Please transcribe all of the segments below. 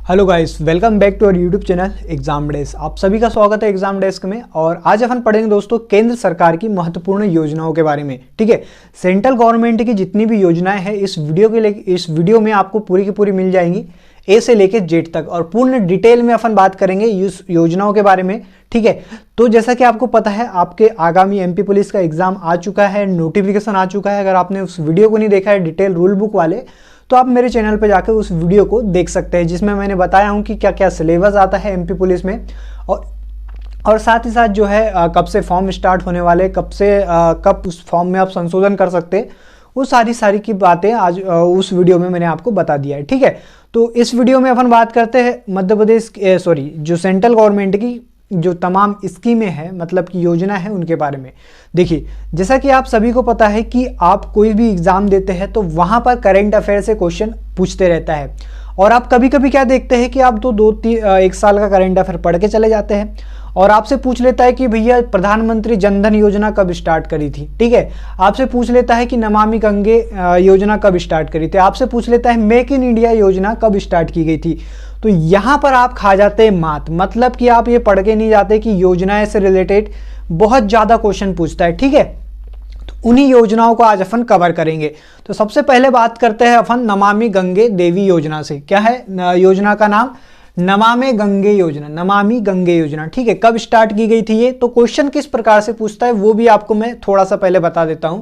Hello guys, welcome back to our YouTube channel exam desk. आप सभी का स्वागत है एग्जाम डेस्क में। और आज अपन पढ़ेंगे दोस्तों केंद्र सरकार की महत्वपूर्ण योजनाओं के बारे में। ठीक है, सेंट्रल गवर्नमेंट की जितनी भी योजनाएं हैं इस वीडियो में आपको पूरी की पूरी मिल जाएंगी, ए से लेकर जेड तक, और पूर्ण डिटेल में अपन बात करेंगे इस योजनाओं के बारे में। ठीक है, तो जैसा कि आपको पता है आपके आगामी एमपी पुलिस का एग्जाम आ चुका है, नोटिफिकेशन आ चुका है। अगर आपने उस वीडियो को नहीं देखा है डिटेल रूल बुक वाले, तो आप मेरे चैनल पर जाकर उस वीडियो को देख सकते हैं, जिसमें मैंने बताया हूं कि क्या क्या सिलेबस आता है एमपी पुलिस में, और साथ ही साथ जो है कब से फॉर्म स्टार्ट होने वाले, कब उस फॉर्म में आप संशोधन कर सकते हैं, वो सारी की बातें आज उस वीडियो में मैंने आपको बता दिया है। ठीक है, तो इस वीडियो में अपन बात करते हैं मध्य प्रदेश जो सेंट्रल गवर्नमेंट की जो तमाम स्कीमें हैं, मतलब कि योजना है, उनके बारे में। देखिए, जैसा कि आप सभी को पता है कि आप कोई भी एग्जाम देते हैं तो वहां पर करंट अफेयर से क्वेश्चन पूछते रहता है, और आप कभी कभी क्या देखते हैं कि आप तो एक साल का करंट अफेयर पढ़ के चले जाते हैं और आपसे पूछ लेता है कि भैया प्रधानमंत्री जनधन योजना कब स्टार्ट करी थी। ठीक है, आपसे पूछ लेता है कि नमामि गंगे योजना कब स्टार्ट करी थी, आपसे पूछ लेता है मेक इन इंडिया योजना कब स्टार्ट की गई थी। तो यहां पर आप खा जाते हैं मात, मतलब कि आप ये पढ़ के नहीं जाते कि योजनाएं से रिलेटेड बहुत ज्यादा क्वेश्चन पूछता है। ठीक है, तो उन्हीं योजनाओं को आज अपन कवर करेंगे। तो सबसे पहले बात करते हैं अपन नमामि गंगे देवी योजना से। क्या है योजना का नाम? नमामि गंगे योजना, नमामि गंगे योजना। ठीक है, कब स्टार्ट की गई थी ये, तो क्वेश्चन किस प्रकार से पूछता है वो भी आपको मैं थोड़ा सा पहले बता देता हूं।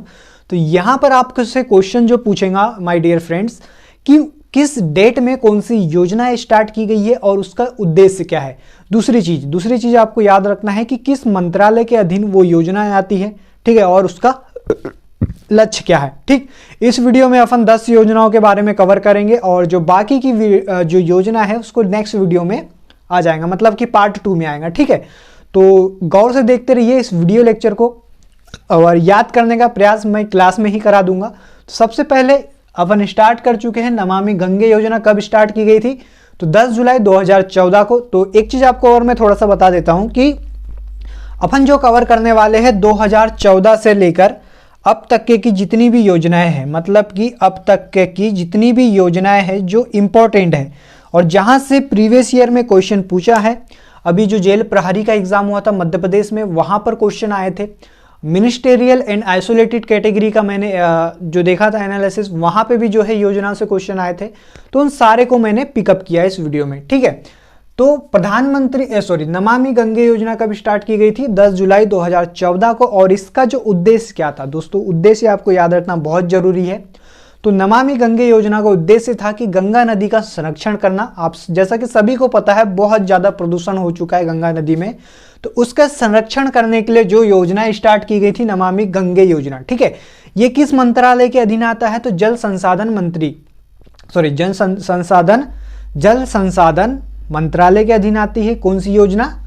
तो यहां पर आपसे क्वेश्चन जो पूछेगा माय डियर फ्रेंड्स, कि किस डेट में कौन सी योजना स्टार्ट की गई है और उसका उद्देश्य क्या है। दूसरी चीज आपको याद रखना है कि किस मंत्रालय के अधीन वो योजना आती है। ठीक है, और उसका लक्ष्य क्या है। ठीक, इस वीडियो में अपन 10 योजनाओं के बारे में कवर करेंगे, और जो बाकी की जो योजना है उसको नेक्स्ट वीडियो में आ जाएगा, मतलब कि पार्ट 2 में आएगा। ठीक है, तो गौर से देखते रहिए इस वीडियो लेक्चर को, और याद करने का प्रयास मैं क्लास में ही करा दूंगा। तो सबसे पहले अपन स्टार्ट कर चुके हैं, नमामि गंगे योजना कब स्टार्ट की गई थी, तो 10 जुलाई 2014 को। तो एक चीज आपको और मैं थोड़ा सा बता देता हूं कि अपन जो कवर करने वाले हैं 2014 से लेकर अब तक की जितनी भी योजनाएं हैं, मतलब कि अब तक की जितनी भी योजनाएं हैं जो इंपॉर्टेंट है और जहां से प्रीवियस ईयर में क्वेश्चन पूछा है। अभी जो जेल प्रहरी का एग्जाम हुआ था मध्य प्रदेश में, वहां पर क्वेश्चन आए थे। मिनिस्टेरियल एंड आइसोलेटेड कैटेगरी का मैंने जो देखा था एनालिसिस, वहां पे भी जो है योजना से क्वेश्चन आए थे। तो उन सारे को मैंने पिकअप किया इस वीडियो में। ठीक है, तो नमामि गंगे योजना कब स्टार्ट की गई थी? 10 जुलाई 2014 को। और इसका जो उद्देश्य क्या था दोस्तों, उद्देश्य आपको याद रखना बहुत जरूरी है। तो नमामि गंगे योजना का उद्देश्य था कि गंगा नदी का संरक्षण करना। आप जैसा कि सभी को पता है बहुत ज्यादा प्रदूषण हो चुका है गंगा नदी में, तो उसका संरक्षण करने के लिए जो योजना स्टार्ट की गई थी नमामि गंगे योजना। ठीक है, ये किस मंत्रालय के अधीन आता है? तो जल संसाधन मंत्रालय के अधीन आती है। कौन सी योजना?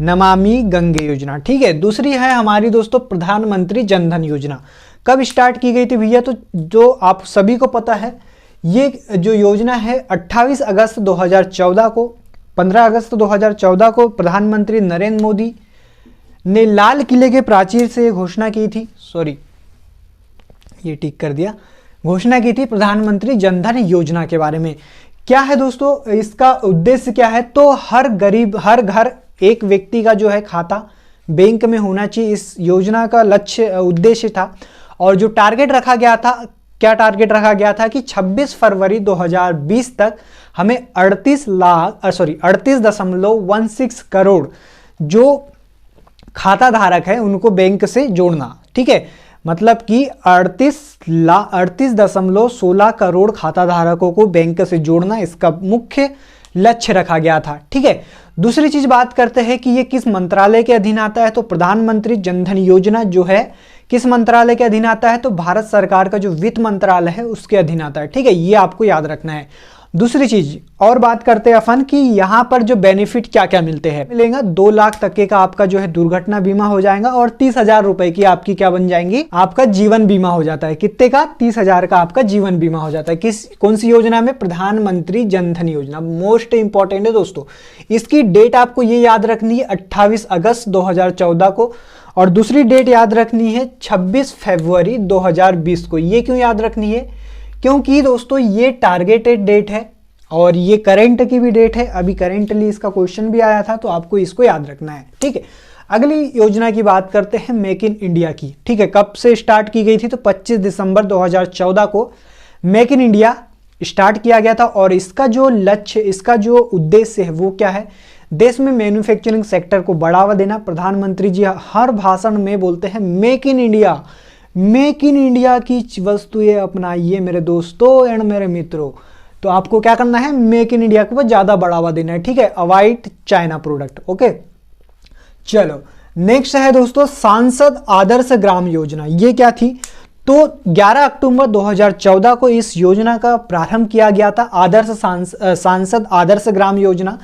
नमामि गंगे योजना। ठीक है, दूसरी है हमारी दोस्तों प्रधानमंत्री जनधन योजना। कब स्टार्ट की गई थी भैया? तो जो आप सभी को पता है ये जो योजना है 28 अगस्त 2014 को, 15 अगस्त 2014 को प्रधानमंत्री नरेंद्र मोदी ने लाल किले के प्राचीर से घोषणा की थी। घोषणा की थी प्रधानमंत्री जनधन योजना के बारे में। क्या है दोस्तों इसका उद्देश्य क्या है? तो हर घर एक व्यक्ति का जो है खाता बैंक में होना चाहिए, इस योजना का लक्ष्य उद्देश्य था। और जो टारगेट रखा गया था, क्या टारगेट रखा गया था कि 26 फरवरी 2020 तक हमें 38.16 करोड़ जो खाता धारक है उनको बैंक से जोड़ना। ठीक है, मतलब कि 38.16 करोड़ खाता धारकों को बैंक से जोड़ना, इसका मुख्य लक्ष्य रखा गया था। ठीक है, दूसरी चीज बात करते हैं कि ये किस मंत्रालय के अधीन आता है। तो प्रधानमंत्री जनधन योजना जो है किस मंत्रालय के अधीन आता है? तो भारत सरकार का जो वित्त मंत्रालय है उसके अधीन आता है। ठीक है, ये आपको याद रखना है। दूसरी चीज और बात करते हैं अपन कि यहाँ पर जो बेनिफिट क्या क्या मिलते हैं। मिलेगा 2 लाख तक का आपका जो है दुर्घटना बीमा हो जाएगा, और 30,000 रुपए की आपकी क्या बन जाएंगी? आपका जीवन बीमा हो जाता है। कितने का? 30,000 का आपका जीवन बीमा हो जाता है। कौन सी योजना में? प्रधानमंत्री जनधन योजना। मोस्ट इंपॉर्टेंट है दोस्तों, इसकी डेट आपको ये याद रखनी है 28 अगस्त 2014 को, और दूसरी डेट याद रखनी है 26 फरवरी 2020 को। ये क्यों याद रखनी है? क्योंकि दोस्तों ये टारगेटेड डेट है और ये करंट की भी डेट है, अभी करेंटली इसका क्वेश्चन भी आया था, तो आपको इसको याद रखना है, ठीक है। अगली योजना की बात करते हैं मेक इन इंडिया की, ठीक है। कब से स्टार्ट की गई थी? तो 25 दिसंबर 2014 को मेक इन इंडिया स्टार्ट किया गया था। और इसका जो लक्ष्य, इसका जो उद्देश्य है वो क्या है? देश में मैन्युफैक्चरिंग सेक्टर को बढ़ावा देना। प्रधानमंत्री जी हर भाषण में बोलते हैं make in India, make in India की वस्तुएं अपनाइए मेरे दोस्तों एंड मेरे मित्रों। तो आपको क्या करना है? मेक इन इंडिया को ज्यादा बढ़ावा देना है, ठीक है। Avoid China product, okay. चलो नेक्स्ट है दोस्तों सांसद आदर्श ग्राम योजना। ये क्या थी? तो 11 अक्टूबर 2014 को इस योजना का प्रारंभ किया गया था, सांसद आदर्श ग्राम योजना।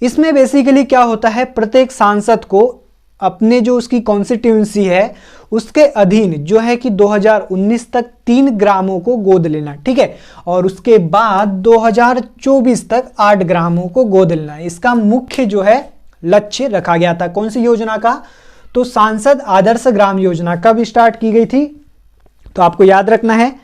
इसमें बेसिकली क्या होता है, प्रत्येक सांसद को अपने जो उसकी कॉन्स्टिट्यूंसी है उसके अधीन जो है कि 2019 तक 3 ग्रामों को गोद लेना, ठीक है। और उसके बाद 2024 तक 8 ग्रामों को गोद लेना। इसका मुख्य जो है लक्ष्य रखा गया था। कौन सी योजना का? तो सांसद आदर्श ग्राम योजना कब स्टार्ट की गई थी? तो आपको याद रखना है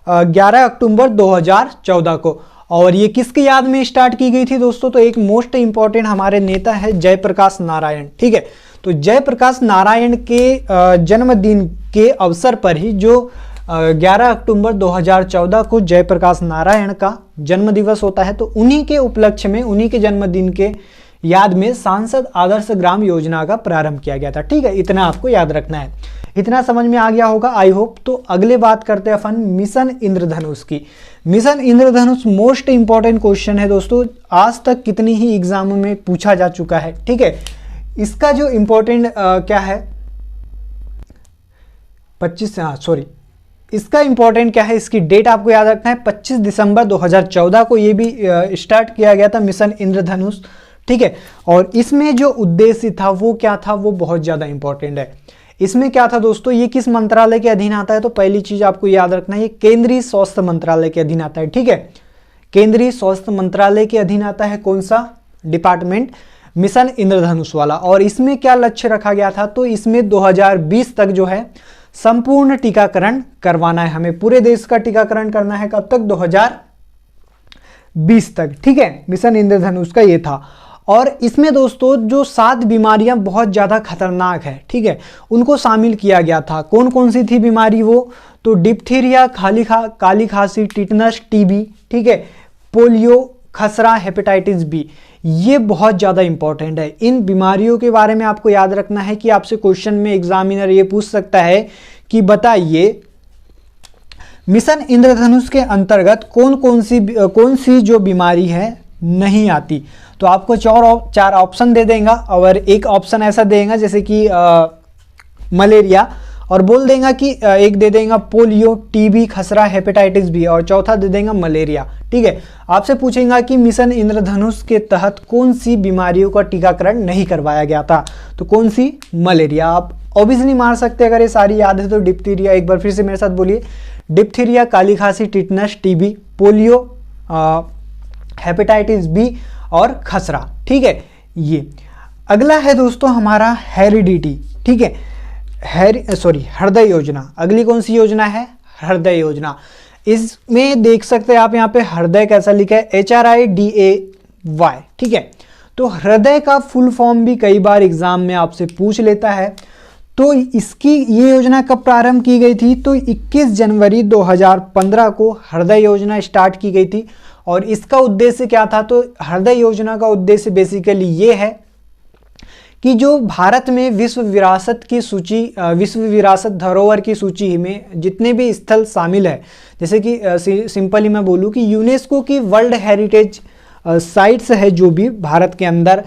11 अक्टूबर 2014 को। और ये किसकी याद में स्टार्ट की गई थी दोस्तों? तो एक मोस्ट इंपॉर्टेंट हमारे नेता है जयप्रकाश नारायण, ठीक है। तो जयप्रकाश नारायण के जन्मदिन के अवसर पर ही जो 11 अक्टूबर 2014 को जयप्रकाश नारायण का जन्म दिवस होता है, तो उन्हीं के उपलक्ष्य में, उन्हीं के जन्मदिन के याद में सांसद आदर्श ग्राम योजना का प्रारंभ किया गया था, ठीक है। इतना आपको याद रखना है। इतना समझ में आ गया होगा आई होप। तो अगले बात करते हैं अपन मिशन इंद्रधनुष की। मिशन इंद्रधनुष मोस्ट इंपॉर्टेंट क्वेश्चन है दोस्तों, आज तक कितनी ही एग्जामों में पूछा जा चुका है, ठीक है। इसका जो इंपॉर्टेंट क्या है, इसका इंपॉर्टेंट क्या है, इसकी डेट आपको याद रखना है 25 दिसंबर 2014 को ये भी स्टार्ट किया गया था मिशन इंद्रधनुष, ठीक है। और इसमें जो उद्देश्य था वो क्या था, वो बहुत ज़्यादा इंपॉर्टेंट है। इसमें क्या था दोस्तों, ये किस मंत्रालय के अधीन आता है? तो पहली चीज आपको याद रखना है, ये केंद्रीय स्वास्थ्य मंत्रालय के अधीन आता है, ठीक है। केंद्रीय स्वास्थ्य मंत्रालय के अधीन आता है कौन सा डिपार्टमेंट? मिशन इंद्रधनुष वाला। और इसमें क्या लक्ष्य रखा गया था? तो इसमें 2020 तक जो है संपूर्ण टीकाकरण करवाना है हमें, पूरे देश का टीकाकरण करना है। कब तक? 2020 तक, ठीक है। मिशन इंद्रधनुष का ये था। और इसमें दोस्तों जो 7 बीमारियां बहुत ज़्यादा खतरनाक है, ठीक है, उनको शामिल किया गया था। कौन कौन सी थी बीमारी वो? तो डिप्थीरिया, काली खांसी, टिटनस, टीबी, ठीक है, पोलियो, खसरा, हेपेटाइटिस बी। ये बहुत ज़्यादा इंपॉर्टेंट है। इन बीमारियों के बारे में आपको याद रखना है कि आपसे क्वेश्चन में एग्जामिनर ये पूछ सकता है कि बताइए मिशन इंद्रधनुष के अंतर्गत कौन सी जो बीमारी है नहीं आती। तो आपको 4 ऑप्शन दे देगा और एक ऑप्शन ऐसा देगा जैसे कि मलेरिया, और बोल देगा कि एक दे देगा पोलियो, टीबी, खसरा, हेपेटाइटिस बी, और चौथा दे देगा मलेरिया, ठीक है। आपसे पूछेगा कि मिशन इंद्रधनुष के तहत कौन सी बीमारियों का टीकाकरण नहीं करवाया गया था? तो कौन सी? मलेरिया। आप ऑब्वियसली मार सकते अगर ये सारी याद है तो। डिप्थीरिया, एक बार फिर से मेरे साथ बोलिए, डिप्थीरिया, काली खांसी, tetanus, TB, polio, hepatitis B और खसरा, ठीक है। ये अगला है दोस्तों हमारा हेरिडिटी, ठीक है, हृदय योजना। अगली कौन सी योजना है? हृदय योजना। इसमें देख सकते हैं आप यहाँ पे हृदय कैसा लिखा है, HRIDAY, ठीक है। तो हृदय का फुल फॉर्म भी कई बार एग्जाम में आपसे पूछ लेता है। तो ये योजना कब प्रारंभ की गई थी? तो 21 जनवरी 2015 को हृदय योजना स्टार्ट की गई थी। और इसका उद्देश्य क्या था? तो हृदय योजना का उद्देश्य बेसिकली ये है कि जो भारत में विश्व विरासत धरोहर की सूची में जितने भी स्थल शामिल है, जैसे कि सिंपली मैं बोलूँ कि यूनेस्को की वर्ल्ड हेरिटेज साइट्स है जो भी भारत के अंदर,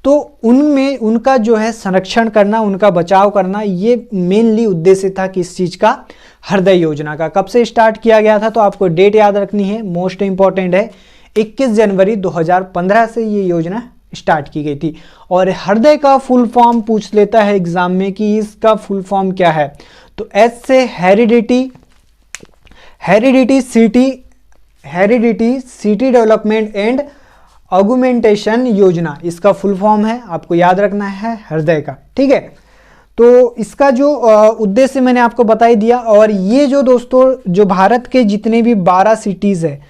तो उनमें उनका जो है संरक्षण करना, उनका बचाव करना, ये मेनली उद्देश्य था किस चीज़ का? हृदय योजना का। कब से स्टार्ट किया गया था? तो आपको डेट याद रखनी है, मोस्ट इंपॉर्टेंट है, 21 जनवरी 2015 से ये योजना स्टार्ट की गई थी। और हृदय का फुल फॉर्म पूछ लेता है एग्जाम में कि इसका फुल फॉर्म क्या है? तो एच से heredity city development and augmentation योजना, इसका फुल फॉर्म है, आपको याद रखना है हृदय का, ठीक है। तो इसका जो उद्देश्य मैंने आपको बता ही दिया। और ये जो दोस्तों जो भारत के जितने भी 12 सिटीज़ है,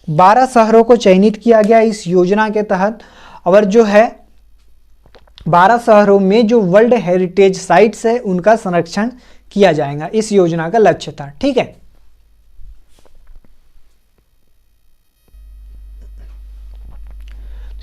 12 शहरों को चयनित किया गया इस योजना के तहत, और जो है 12 शहरों में जो वर्ल्ड हेरिटेज साइट्स है उनका संरक्षण किया जाएगा, इस योजना का लक्ष्य था। ठीक है,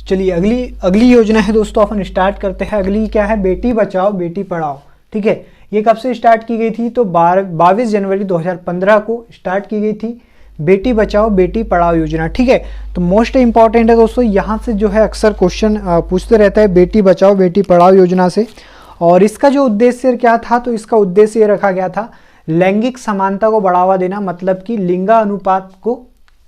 चलिए अगली योजना है दोस्तों, अपन स्टार्ट करते हैं। अगली क्या है, बेटी बचाओ बेटी पढ़ाओ। ठीक है, ये कब से स्टार्ट की गई थी, तो 22 जनवरी 2015 को स्टार्ट की गई थी बेटी बचाओ बेटी पढ़ाओ योजना। ठीक है, तो मोस्ट इंपॉर्टेंट है दोस्तों, यहाँ से जो है अक्सर क्वेश्चन पूछते रहता है बेटी बचाओ बेटी पढ़ाओ योजना से। और इसका जो उद्देश्य क्या था, तो इसका उद्देश्य ये रखा गया था लैंगिक समानता को बढ़ावा देना, मतलब कि लिंगानुपात को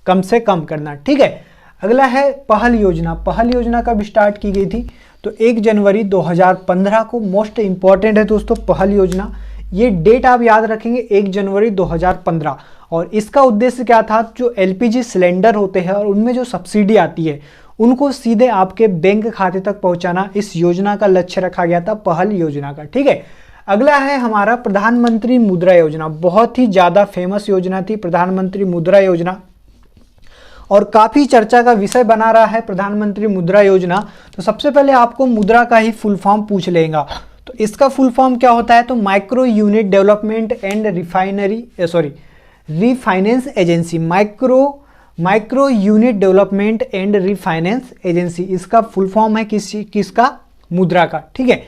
कम से कम करना। ठीक है, अगला है पहल योजना। पहल योजना कब स्टार्ट की गई थी, तो 1 जनवरी 2015 को। मोस्ट इंपॉर्टेंट है दोस्तों पहल योजना, ये डेट आप याद रखेंगे 1 जनवरी 2015। और इसका उद्देश्य क्या था, जो एलपीजी सिलेंडर होते हैं और उनमें जो सब्सिडी आती है उनको सीधे आपके बैंक खाते तक पहुंचाना, इस योजना का लक्ष्य रखा गया था पहल योजना का। ठीक है, अगला है हमारा प्रधानमंत्री मुद्रा योजना। बहुत ही ज़्यादा फेमस योजना थी प्रधानमंत्री मुद्रा योजना, और काफ़ी चर्चा का विषय बना रहा है प्रधानमंत्री मुद्रा योजना। तो सबसे पहले आपको मुद्रा का ही फुल फॉर्म पूछ लेगा, तो इसका फुल फॉर्म क्या होता है, तो micro unit development and refinance agency. Micro unit development and refinance agency, इसका फुल फॉर्म है किसका, मुद्रा का। ठीक है,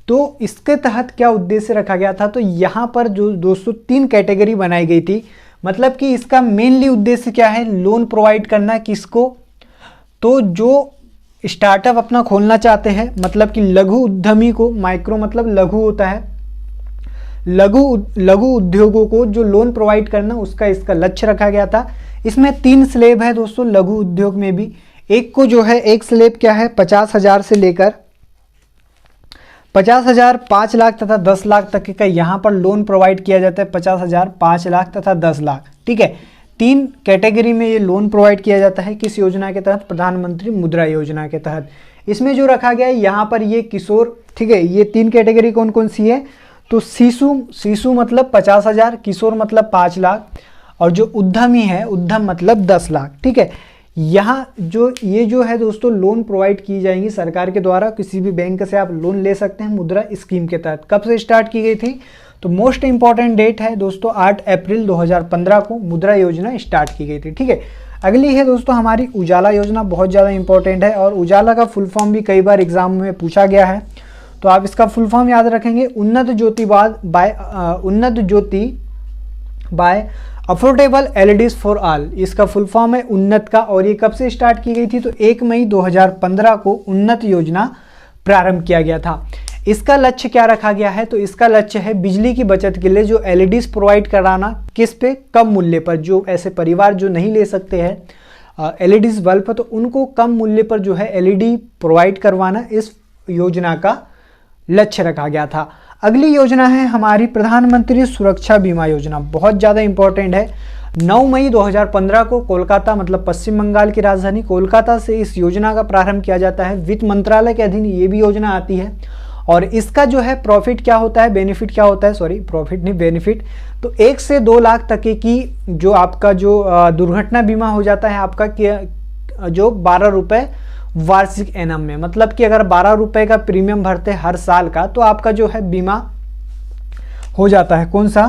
तो इसके तहत क्या उद्देश्य रखा गया था, तो यहाँ पर जो दोस्तों 3 कैटेगरी बनाई गई थी। मतलब कि इसका मेनली उद्देश्य क्या है, लोन प्रोवाइड करना किसको, तो जो स्टार्टअप अपना खोलना चाहते हैं, मतलब कि लघु उद्यमी को, माइक्रो मतलब लघु होता है, लघु उद्योगों को जो लोन प्रोवाइड करना, उसका इसका लक्ष्य रखा गया था। इसमें 3 स्लैब है दोस्तों लघु उद्योग में भी। एक को जो है, एक स्लैब क्या है 50,000 से लेकर 50,000, 5 लाख तथा 10 लाख तक का यहाँ पर लोन प्रोवाइड किया जाता है। 50,000, 5 लाख तथा 10 लाख। ठीक है, 3 कैटेगरी में ये लोन प्रोवाइड किया जाता है। किस योजना के तहत, प्रधानमंत्री मुद्रा योजना के तहत। इसमें जो रखा गया है यहाँ पर ये किशोर, ठीक है, ये 3 कैटेगरी कौन कौन सी है, तो शिशु मतलब 50,000, किशोर मतलब 5 लाख, और जो उद्यमी है, उद्यम मतलब 10 लाख। ठीक है, यहाँ ये जो है दोस्तों लोन प्रोवाइड की जाएंगी सरकार के द्वारा, किसी भी बैंक से आप लोन ले सकते हैं मुद्रा स्कीम के तहत। कब से स्टार्ट की गई थी, तो मोस्ट इंपॉर्टेंट डेट है दोस्तों 8 अप्रैल 2015 को मुद्रा योजना स्टार्ट की गई थी। ठीक है, अगली है दोस्तों हमारी उजाला योजना। बहुत ज़्यादा इंपॉर्टेंट है, और उजाला का फुल फॉर्म भी कई बार एग्जाम में पूछा गया है, तो आप इसका फुल फॉर्म याद रखेंगे, Unnat Jyoti by affordable LEDs for all. इसका फुल फॉर्म है उन्नत का, और ये कब से स्टार्ट की गई थी, तो 1 मई 2015 को उन्नत योजना प्रारंभ किया गया था। इसका लक्ष्य क्या रखा गया है, तो इसका लक्ष्य है बिजली की बचत के लिए जो एलईडीज प्रोवाइड कराना, किस पे, कम मूल्य पर। जो ऐसे परिवार जो नहीं ले सकते हैं एलईडीज बल्ब, तो उनको कम मूल्य पर जो है एलईडी प्रोवाइड करवाना इस योजना का लक्ष्य रखा गया था। अगली योजना है हमारी प्रधानमंत्री सुरक्षा बीमा योजना। बहुत ज़्यादा इंपॉर्टेंट है। 9 मई 2015 को कोलकाता, मतलब पश्चिम बंगाल की राजधानी कोलकाता से इस योजना का प्रारंभ किया जाता है। वित्त मंत्रालय के अधीन ये भी योजना आती है, और इसका जो है प्रॉफिट क्या होता है, बेनिफिट क्या होता है, सॉरी प्रॉफिट नहीं बेनिफिट, तो 1 से 2 लाख तक की जो आपका जो दुर्घटना बीमा हो जाता है आपका, जो 12 रुपये वार्षिक एनम में, मतलब कि अगर 12 रुपये का प्रीमियम भरते हर साल का, तो आपका जो है बीमा हो जाता है। कौन सा,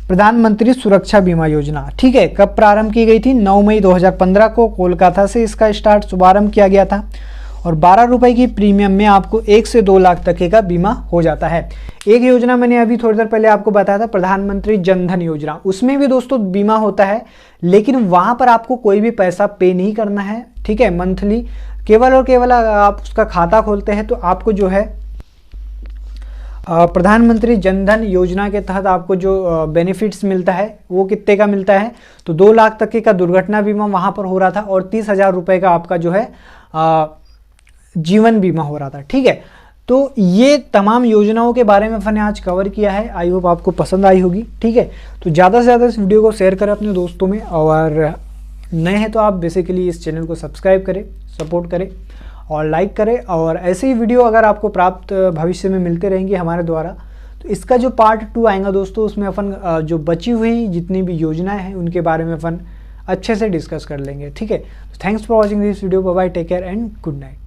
प्रधानमंत्री सुरक्षा बीमा योजना। ठीक है, कब प्रारंभ की गई थी, 9 मई 2015 को कोलकाता से इसका शुभारंभ किया गया था, और 12 रुपये की प्रीमियम में आपको 1 से 2 लाख तक का बीमा हो जाता है। एक योजना मैंने अभी थोड़ी देर पहले आपको बताया था, प्रधानमंत्री जनधन योजना, उसमें भी दोस्तों बीमा होता है, लेकिन वहाँ पर आपको कोई भी पैसा पे नहीं करना है। ठीक है, मंथली केवल और केवल आप उसका खाता खोलते हैं, तो आपको जो है प्रधानमंत्री जनधन योजना के तहत आपको जो बेनिफिट्स मिलता है वो कितने का मिलता है, तो 2 लाख तक का दुर्घटना बीमा वहाँ पर हो रहा था, और 30,000 रुपये का आपका जो है जीवन बीमा हो रहा था। ठीक है, तो ये तमाम योजनाओं के बारे में मैंने आज कवर किया है। आई होप आपको पसंद आई होगी। ठीक है, तो ज़्यादा से ज़्यादा इस वीडियो को शेयर करें अपने दोस्तों में, और नए हैं तो आप बेसिकली इस चैनल को सब्सक्राइब करें, सपोर्ट करें और लाइक करें, और ऐसे ही वीडियो अगर आपको प्राप्त भविष्य में मिलते रहेंगे हमारे द्वारा, तो इसका जो पार्ट 2 आएगा दोस्तों, उसमें अपन जो बची हुई जितनी भी योजनाएं हैं उनके बारे में अपन अच्छे से डिस्कस कर लेंगे, ठीक है। Thanks for watching this video, bye bye, take care and good night.